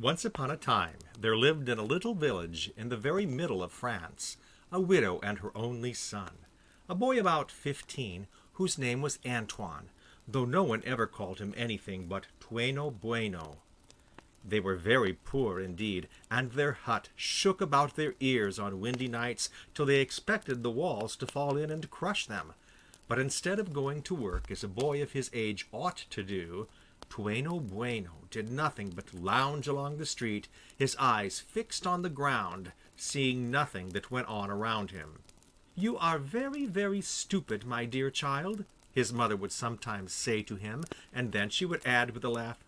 Once upon a time there lived in a little village in the very middle of France a widow and her only son, a boy about 15, whose name was Antoine, though no one ever called him anything but Tueno Bueno. They were very poor indeed, and their hut shook about their ears on windy nights till they expected the walls to fall in and crush them. But instead of going to work as a boy of his age ought to do, Tueno Bueno did nothing but lounge along the street, his eyes fixed on the ground, seeing nothing that went on around him. "You are very, very stupid, my dear child," his mother would sometimes say to him, and then she would add with a laugh,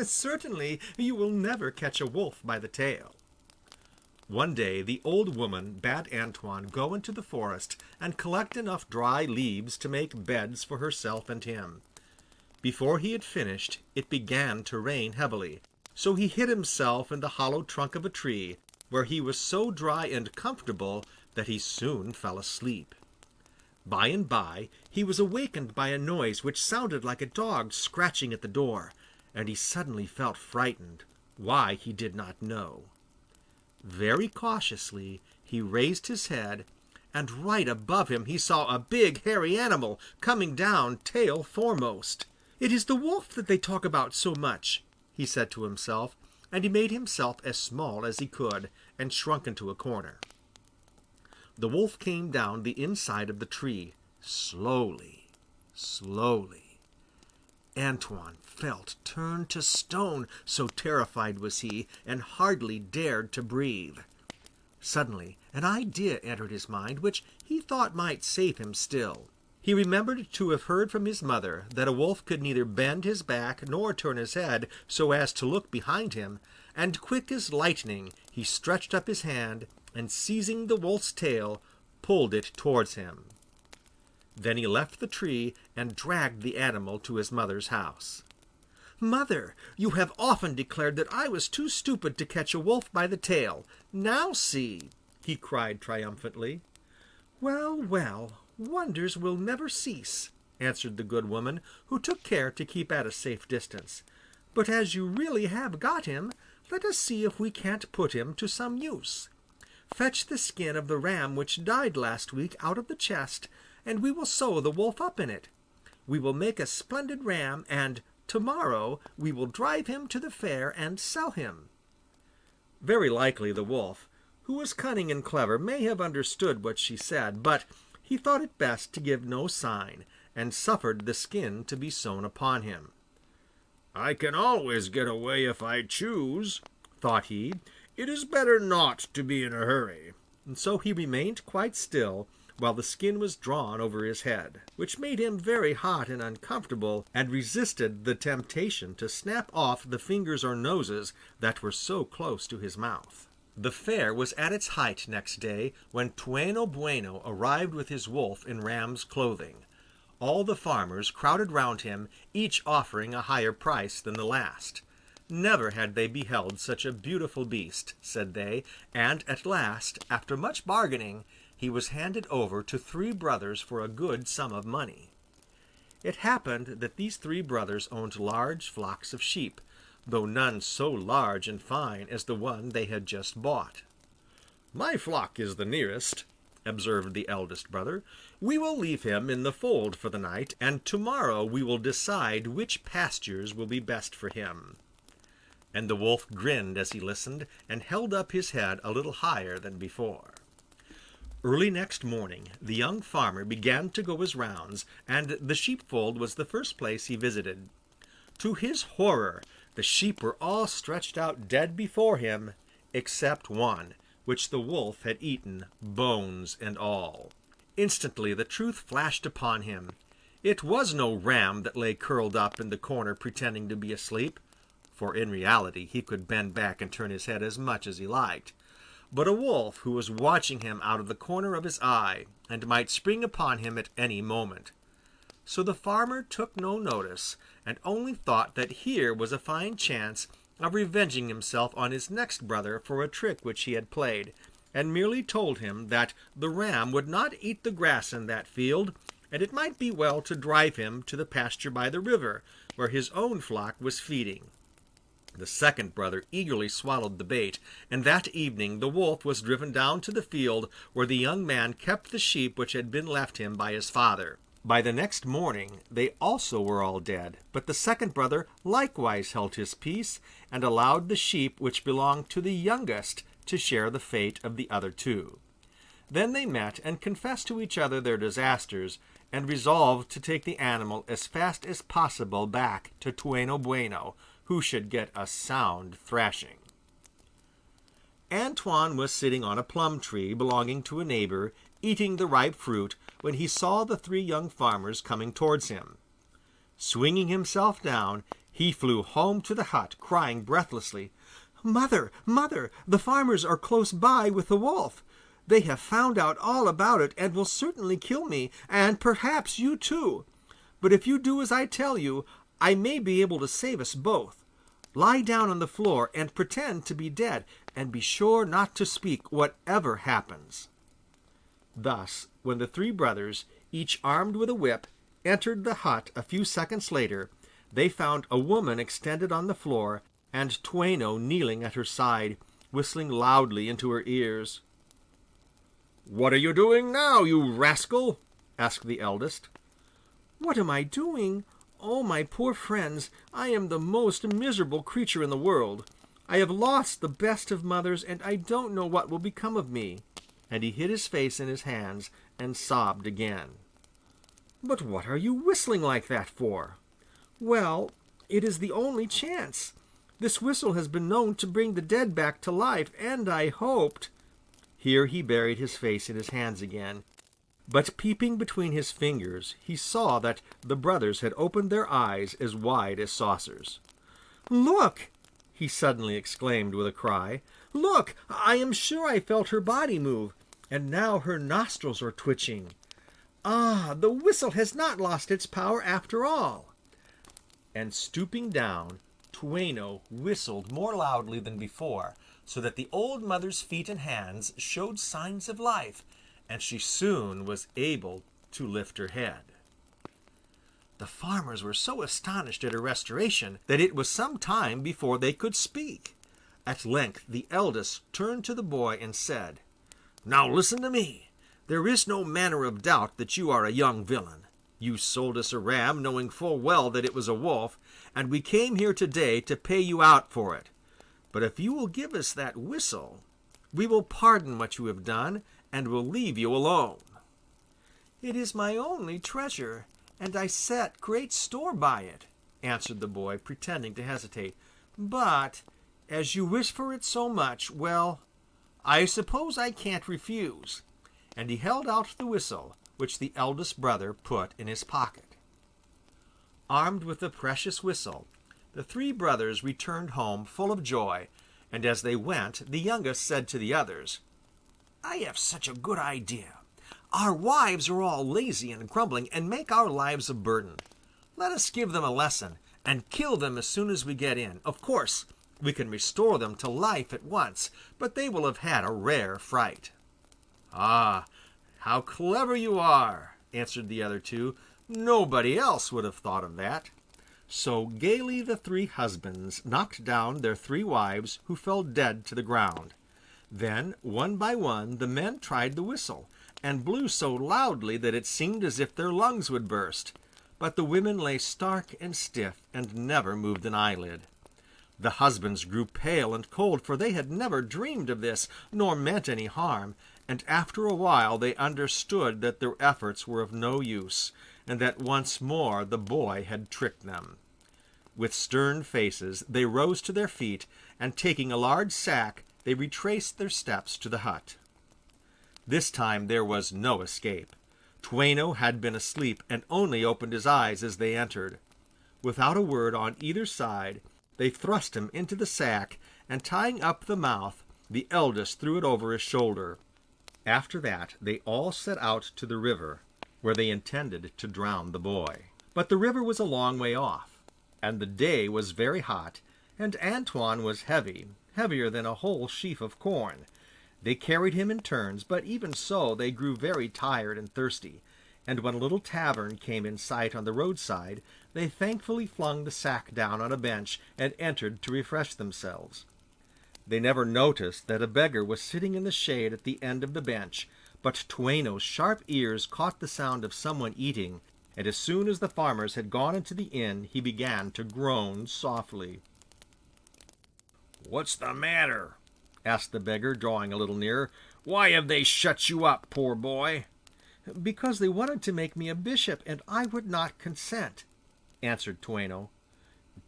"Certainly you will never catch a wolf by the tail." One day the old woman bade Antoine go into the forest and collect enough dry leaves to make beds for herself and him. Before he had finished, it began to rain heavily, so he hid himself in the hollow trunk of a tree, where he was so dry and comfortable that he soon fell asleep. By and by he was awakened by a noise which sounded like a dog scratching at the door, and he suddenly felt frightened, why he did not know. Very cautiously he raised his head, and right above him he saw a big hairy animal coming down tail foremost. "It is the wolf that they talk about so much," he said to himself, and he made himself as small as he could, and shrunk into a corner. The wolf came down the inside of the tree, slowly, slowly. Antoine felt turned to stone, so terrified was he, and hardly dared to breathe. Suddenly an idea entered his mind which he thought might save him still. He remembered to have heard from his mother that a wolf could neither bend his back nor turn his head so as to look behind him, and quick as lightning he stretched up his hand, and seizing the wolf's tail, pulled it towards him. Then he left the tree and dragged the animal to his mother's house. "Mother, you have often declared that I was too stupid to catch a wolf by the tail. Now see!" he cried triumphantly. "Well, well, wonders will never cease," answered the good woman, who took care to keep at a safe distance. "But as you really have got him, let us see if we can't put him to some use. Fetch the skin of the ram which died last week out of the chest, and we will sew the wolf up in it. We will make a splendid ram, and tomorrow we will drive him to the fair and sell him." Very likely the wolf, who was cunning and clever, may have understood what she said, but he thought it best to give no sign, and suffered the skin to be sewn upon him. "I can always get away if I choose," thought he. "It is better not to be in a hurry." And so he remained quite still while the skin was drawn over his head, which made him very hot and uncomfortable, and resisted the temptation to snap off the fingers or noses that were so close to his mouth. The fair was at its height next day when Tueno Bueno arrived with his wolf in ram's clothing. All the farmers crowded round him, each offering a higher price than the last. Never had they beheld such a beautiful beast, said they, and at last, after much bargaining, he was handed over to 3 brothers for a good sum of money. It happened that these 3 brothers owned large flocks of sheep, though none so large and fine as the one they had just bought. "My flock is the nearest," observed the eldest brother. "We will leave him in the fold for the night, and tomorrow we will decide which pastures will be best for him." And the wolf grinned as he listened, and held up his head a little higher than before. Early next morning the young farmer began to go his rounds, and the sheepfold was the first place he visited. To his horror, the sheep were all stretched out dead before him, except one, which the wolf had eaten, bones and all. Instantly the truth flashed upon him. It was no ram that lay curled up in the corner pretending to be asleep, for in reality he could bend back and turn his head as much as he liked, but a wolf who was watching him out of the corner of his eye, and might spring upon him at any moment. So the farmer took no notice, and only thought that here was a fine chance of revenging himself on his next brother for a trick which he had played, and merely told him that the ram would not eat the grass in that field, and it might be well to drive him to the pasture by the river, where his own flock was feeding. The second brother eagerly swallowed the bait, and that evening the wolf was driven down to the field where the young man kept the sheep which had been left him by his father. By the next morning they also were all dead, but the second brother likewise held his peace, and allowed the sheep which belonged to the youngest to share the fate of the other two. Then they met and confessed to each other their disasters, and resolved to take the animal as fast as possible back to Bueno Bueno, who should get a sound thrashing. Antoine was sitting on a plum tree belonging to a neighbor, eating the ripe fruit, when he saw the three young farmers coming towards him. Swinging himself down, he flew home to the hut, crying breathlessly, "Mother, mother, the farmers are close by with the wolf. They have found out all about it and will certainly kill me, and perhaps you too. But if you do as I tell you, I may be able to save us both. Lie down on the floor and pretend to be dead, and be sure not to speak whatever happens." Thus, when the three brothers, each armed with a whip, entered the hut a few seconds later, they found a woman extended on the floor, and Toueno kneeling at her side, whistling loudly into her ears. "What are you doing now, you rascal?" asked the eldest. "What am I doing? Oh, my poor friends, I am the most miserable creature in the world. I have lost the best of mothers, and I don't know what will become of me." And he hid his face in his hands and sobbed again. "But what are you whistling like that for?" "Well, it is the only chance. This whistle has been known to bring the dead back to life, and I hoped—" Here he buried his face in his hands again, but peeping between his fingers he saw that the brothers had opened their eyes as wide as saucers. "Look!" he suddenly exclaimed with a cry. "Look! I am sure I felt her body move, and now her nostrils are twitching. Ah, the whistle has not lost its power after all." And stooping down, Toueno whistled more loudly than before, so that the old mother's feet and hands showed signs of life, and she soon was able to lift her head. The farmers were so astonished at her restoration that it was some time before they could speak. At length the eldest turned to the boy and said, "Now listen to me. There is no manner of doubt that you are a young villain. You sold us a ram, knowing full well that it was a wolf, and we came here today to pay you out for it. But if you will give us that whistle, we will pardon what you have done, and will leave you alone." "It is my only treasure, and I set great store by it," answered the boy, pretending to hesitate. "But as you wish for it so much, well, I suppose I can't refuse." And he held out the whistle, which the eldest brother put in his pocket. Armed with the precious whistle, the three brothers returned home full of joy, and as they went the youngest said to the others, "I have such a good idea. Our wives are all lazy and grumbling, and make our lives a burden. Let us give them a lesson, and kill them as soon as we get in. Of course, we can restore them to life at once, but they will have had a rare fright." "Ah, how clever you are!" answered the other two. "Nobody else would have thought of that." So gaily the three husbands knocked down their three wives, who fell dead to the ground. Then, one by one, the men tried the whistle, and blew so loudly that it seemed as if their lungs would burst. But the women lay stark and stiff, and never moved an eyelid. The husbands grew pale and cold, for they had never dreamed of this, nor meant any harm, and after a while they understood that their efforts were of no use, and that once more the boy had tricked them. With stern faces they rose to their feet, and taking a large sack, they retraced their steps to the hut. This time there was no escape. Toueno had been asleep, and only opened his eyes as they entered. Without a word on either side, they thrust him into the sack, and tying up the mouth, the eldest threw it over his shoulder. After that they all set out to the river, where they intended to drown the boy. But the river was a long way off, and the day was very hot, and Antoine was heavy, heavier than a whole sheaf of corn. They carried him in turns, but even so they grew very tired and thirsty, and when a little tavern came in sight on the roadside, they thankfully flung the sack down on a bench and entered to refresh themselves. They never noticed that a beggar was sitting in the shade at the end of the bench, but Toueno's sharp ears caught the sound of someone eating, and as soon as the farmers had gone into the inn he began to groan softly. "What's the matter?" asked the beggar, drawing a little nearer. "Why have they shut you up, poor boy?" "Because they wanted to make me a bishop, and I would not consent," answered Toueno.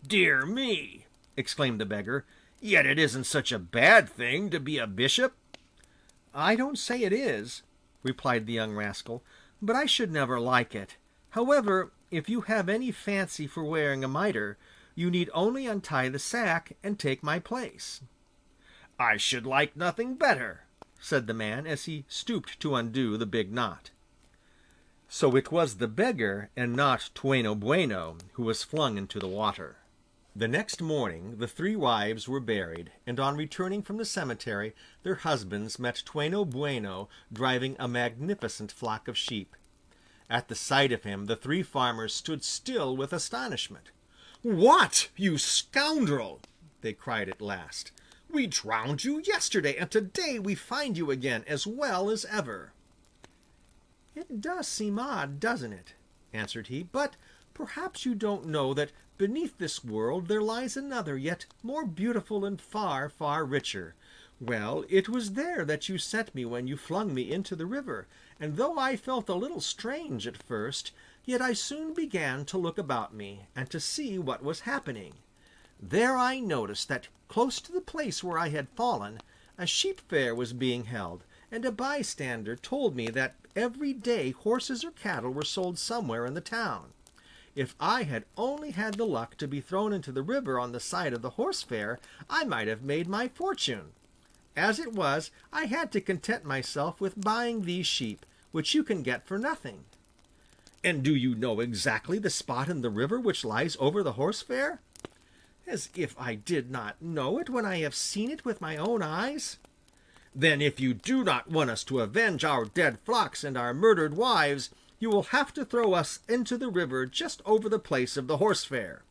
"Dear me!" exclaimed the beggar. "Yet it isn't such a bad thing to be a bishop." "I don't say it is," replied the young rascal, "but I should never like it. However, if you have any fancy for wearing a mitre, you need only untie the sack and take my place." "I should like nothing better," said the man, as he stooped to undo the big knot. So it was the beggar and not Toueno Boueno who was flung into the water. The next morning the three wives were buried, and on returning from the cemetery their husbands met Toueno Boueno driving a magnificent flock of sheep. At the sight of him the three farmers stood still with astonishment. "What, you scoundrel!" they cried at last. "We drowned you yesterday, and today we find you again as well as ever." "It does seem odd, doesn't it?" answered he. "But perhaps you don't know that beneath this world there lies another yet more beautiful and far, far richer. Well, it was there that you sent me when you flung me into the river, and though I felt a little strange at first, yet I soon began to look about me, and to see what was happening. There I noticed that close to the place where I had fallen, a sheep fair was being held, and a bystander told me that every day horses or cattle were sold somewhere in the town. If I had only had the luck to be thrown into the river on the side of the horse fair, I might have made my fortune. As it was, I had to content myself with buying these sheep, which you can get for nothing." "And do you know exactly the spot in the river which lies over the horse fair?" "As if I did not know it when I have seen it with my own eyes." "Then if you do not want us to avenge our dead flocks and our murdered wives, you will have to throw us into the river just over the place of the horse fair."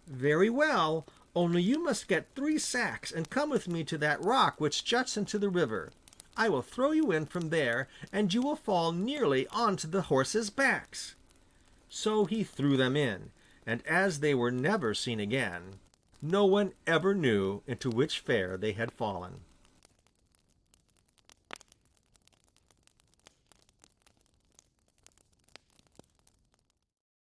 "Very well, only you must get 3 sacks and come with me to that rock which juts into the river. I will throw you in from there, and you will fall nearly on to the horses' backs." So he threw them in, and as they were never seen again, no one ever knew into which fair they had fallen.